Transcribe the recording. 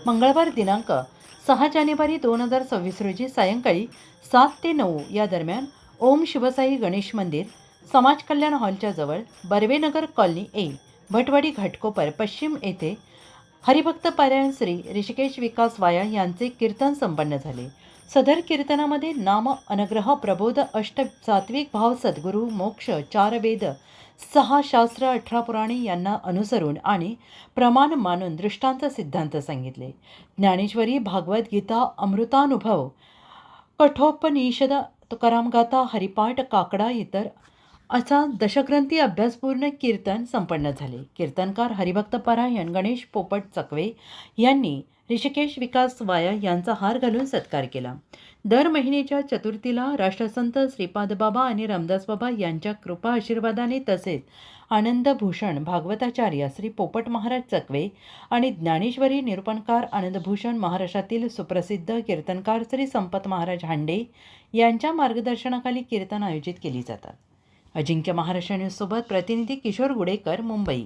मंगळवार दिनांक 6 जानेवारी 2026 रोजी सायंकाळी 7 ते 9 या दरम्यान ओम शिवसाई गणेश मंदिर, समाज कल्याण हॉलच्या जवळ बर्वेनगर कॉलनी ए, भटवाडी घाटकोपर पश्चिम येथे हरिभक्त पारायण श्री ऋषिकेश विकास वाया यांचे कीर्तन संपन्न झाले. सदर कीर्तनामध्ये नाम, अनुग्रह, प्रबोध, अष्ट सात्विक भाव, सद्गुरू, मोक्ष, 4 वेद, 6 शास्त्र, 18 पुराणे यांना अनुसरून आणि प्रमाण मानून दृष्टांत सिद्धांत सांगितले. ज्ञानेश्वरी, भागवत गीता, अमृतानुभव, कठोपनिषद, तुकारामगाथा, हरिपाठ, काकडा इतर असा दशग्रंथी अभ्यासपूर्ण कीर्तन संपन्न झाले. कीर्तनकार हरिभक्त पारायण गणेश पोपट चकवे यांनी ऋषिकेश विकास वाया यांचा हार घालून सत्कार केला. दर महिन्याच्या चतुर्थीला राष्ट्रसंत श्रीपाद बाबा आणि रामदास बाबा यांच्या कृपा आशीर्वादाने तसेच आनंदभूषण भागवताचार्य श्री पोपट महाराज चकवे आणि ज्ञानेश्वरी निरूपणकार आनंदभूषण महाराष्ट्रातील सुप्रसिद्ध कीर्तनकार श्री संपत महाराज हांडे यांच्या मार्गदर्शनाखाली कीर्तन आयोजित केली जातात. अजिंक्य महाराष्ट्र न्यूजसोबत प्रतिनिधी किशोर गुडेकर, मुंबई.